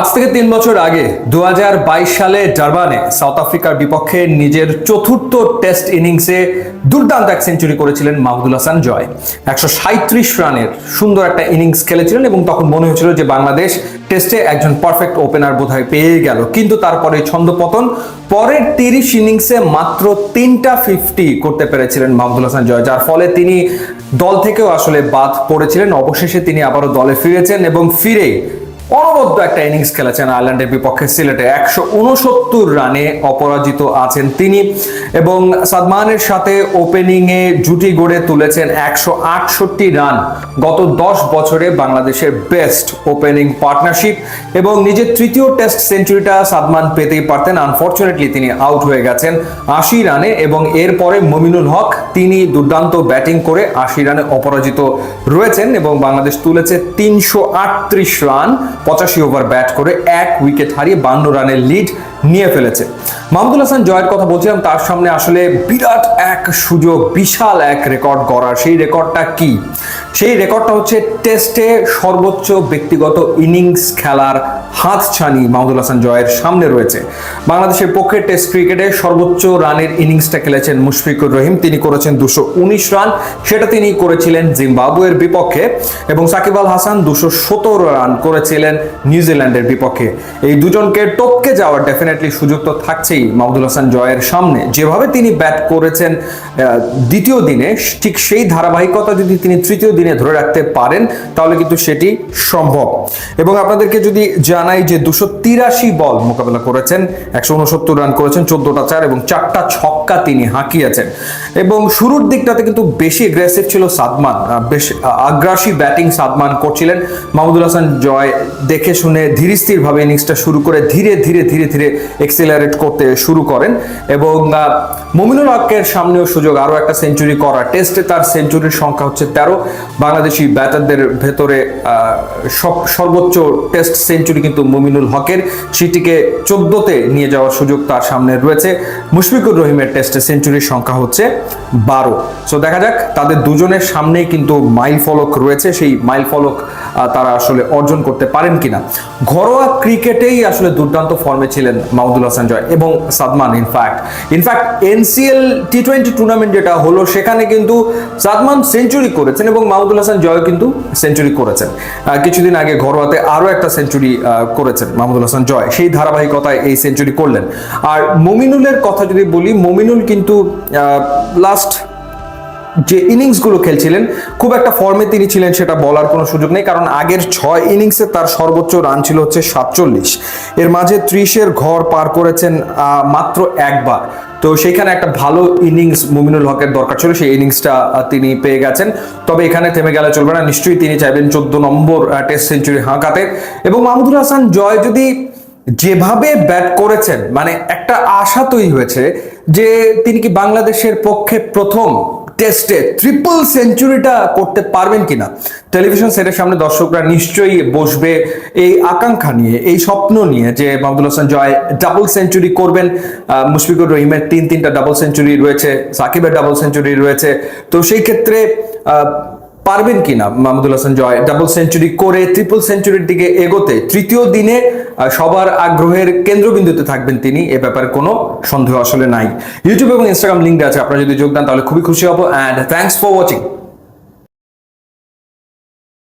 আজ থেকে ৩ বছর আগে ২০২২ সালে ডারবানে সাউথ আফ্রিকার বিপক্ষে নিজের চতুর্থ টেস্ট ইনিংসে দুর্দান্ত এক সেঞ্চুরি করেছিলেন মাহমুদুল হাসান জয়। ১৩৭ রানের সুন্দর একটা ইনিংস খেলেছিলেন এবং তখন মনে হয়েছিল যে বাংলাদেশ টেস্টে একজন পারফেক্ট ওপেনার বোধহয় পেয়ে গেল, কিন্তু তারপরে ছন্দপতন। পরের ৩০ ইনিংসে মাত্র ৩টা 50 করতে পেরেছিলেন মাহমুদুল হাসান জয়, যার ফলে তিনি দল থেকেও আসলে বাদ পড়েছিলেন। অবশেষে তিনি আবারও দলে ফিরেছেন এবং ফিরে অনবদ্য একটা ইনিংস খেলেছেন আয়ারল্যান্ডের বিপক্ষে সিলেটে। ১৬৯ রানে অপরাজিত আছেন তিনি এবং সাদমানের সাথে ওপেনিং এ জুটি গড়ে তুলেছেন ১৬৮ রান। গত ১০ বছরে বাংলাদেশের বেস্ট ওপেনিং পার্টনারশিপ এবং নিজের তৃতীয় টেস্ট সেঞ্চুরিটা সাদমান পেতেই পারতেন। আনফরচুনেটলি তিনি আউট হয়ে গেছেন ৮০ রানে এবং এরপরে মমিনুল হক তিনি দুর্দান্ত ব্যাটিং করে ৮০ রানে অপরাজিত রয়েছেন এবং বাংলাদেশ তুলেছে ৩৩৮ রান ৮৫ ওভার ব্যাট করে ১ উইকেট হারিয়ে ৫২ রানের লিড নিয়ে ফেলেছে। মাহমুদুল হাসান জয়ের কথা বলছিলাম, তার সামনে আসলে বিরাট এক সুযোগ, বিশাল এক রেকর্ড গড়ার। সেই রেকর্ডটা কি? সেই রেকর্ডটা হচ্ছে টেস্টে সর্বোচ্চ ব্যক্তিগত ইনিংস খেলার হাতছানি মাহমুদুল হাসান জয়ের সামনে রয়েছে। বাংলাদেশের পক্ষে টেস্ট ক্রিকেটে সর্বোচ্চ রানের ইনিংসটা খেলেছেন মুশফিকুর রহিম, তিনি করেছেন ২১৯ রান, সেটা তিনি করেছিলেন জিম্বাবুয়ের বিপক্ষে। এবং সাকিব আল হাসান ২১৭ রান করেছিলেন নিউজিল্যান্ডের বিপক্ষে। এই দুজনকে টপকে যাওয়ার ডেফিনেটলি সুযোগ তো থাকছেই মাহমুদুল হাসান জয়ের সামনে। যেভাবে তিনি ব্যাট করেছেন দ্বিতীয় দিনে, ঠিক সেই ধারাবাহিকতা যদি তিনি তৃতীয় দিনে ধরে রাখতে পারেন তাহলে কিন্তু সেটি সম্ভব। এবং আপনাদেরকে যদি জানাই যে ২৮৩ বল মোকাবেলা করেছেন, ১৬৯ রান করেছেন, ১৪টা ৪ এবং 4টা ছক্কা তিনি হাঁকিয়েছেন। এবং শুরুর দিকটাতে কিন্তু বেশি এগ্রেসিভ ছিল সাদমান, বেশ আগ্রাসী ব্যাটিং সাদমান করছিলেন। মাহমুদুল হাসান জয় দেখে শুনে ধীরস্থির ভাবে ইনিংসটা শুরু করে ধীরে ধীরে ধীরে ধীরে এক্সেলারেট করতে শুরু করেন এবং মমিনুল হকের সামনেও সুযোগ আরো একটা সেঞ্চুরি করা। টেস্টে তার সেঞ্চুরির সংখ্যা হচ্ছে ১৩। বাংলাদেশি ব্যাটারদের ভেতরে সর্বোচ্চ টেস্ট সেঞ্চুরি কিন্তু মমিনুল হকের, সেটিকে 14তে নিয়ে যাওয়ার সুযোগ তার সামনে রয়েছে। মুশফিকুর রহিমের টেস্টে সেঞ্চুরির সংখ্যা হচ্ছে 12। সো দেখা যাক, তাদের দুজনের সামনেই কিন্তু মাইল ফলক রয়েছে, সেই মাইল ফলক তারা আসলে অর্জন করতে পারেন কিনা। ঘরোয়া ক্রিকেটেই আসলে দুর্দান্ত ফর্মে ছিলেন মাহমুদুল হাসান জয় এবং Sadman. In fact NCL T20 tournament যেটা হলো সেখানে কিন্তু সাদমান সেঞ্চুরি করেছেন এবং মাহমুদুল হাসান জয় কিন্তু সেঞ্চুরি করেছেন। কিছুদিন আগে ঘরোয়াতে আরো একটা সেঞ্চুরি করেছেন মাহমুদুল হাসান জয়, সেই ধারাবাহিকতায় এই সেঞ্চুরি করলেন। আর মমিনুলের কথা যদি বলি, মমিনুল কিন্তু লাস্ট যে ইনিংসগুলো খেলছিলেন খুব একটা ফর্মে তিনি ছিলেন সেটা বলার কোনো সুযোগ নেই, কারণ আগের 6 ইনিংসে তার সর্বোচ্চ রান ছিল হচ্ছে 47। এর মাঝে 30-এর ঘর পার করেছেন মাত্র একবার। তো সেইখানে একটা ভালো ইনিংস মুমিনুল হকের দরকার ছিল, সেই ইনিংসটা তিনি পেয়ে গেছেন। তবে এখানে থেমে গেলে চলবে না, নিশ্চয়ই তিনি চাইবেন 14 নম্বর টেস্ট সেঞ্চুরি হাঁকাতে। এবং মাহমুদুল হাসান জয় যদি যেভাবে ব্যাট করেছেন, মানে একটা আশা তৈরি হয়েছে যে তিনি কি বাংলাদেশের পক্ষে প্রথম টেস্টে ট্রিপল সেঞ্চুরিটা করতে পারবেন কিনা। টেলিভিশন সেটের সামনে দর্শকরা নিশ্চয়ই বসবে এই আকাঙ্ক্ষা নিয়ে, এই স্বপ্ন নিয়ে যে মাহমুদুল হাসান জয় ডাবল সেঞ্চুরি করবেন। মুশফিকুর রহিমের 3টা ডাবল সেঞ্চুরি রয়েছে, সাকিবের ডাবল সেঞ্চুরি রয়েছে। তো সেই ক্ষেত্রে পারবেন কিনা মাহমুদুল হাসান জয় ডাবল সেঞ্চুরি করে ট্রিপল সেঞ্চুরির দিকে এগোতে। তৃতীয় দিনে সবার আগ্রহের কেন্দ্রবিন্দুতে থাকবেন তিনি, এ ব্যাপারে কোনো সন্দেহ আসলে নাই। ইউটিউব এবং ইনস্টাগ্রাম লিঙ্ক আছে, আপনারা যদি যোগ দেন তাহলে খুবই খুশি হব। And thanks for watching.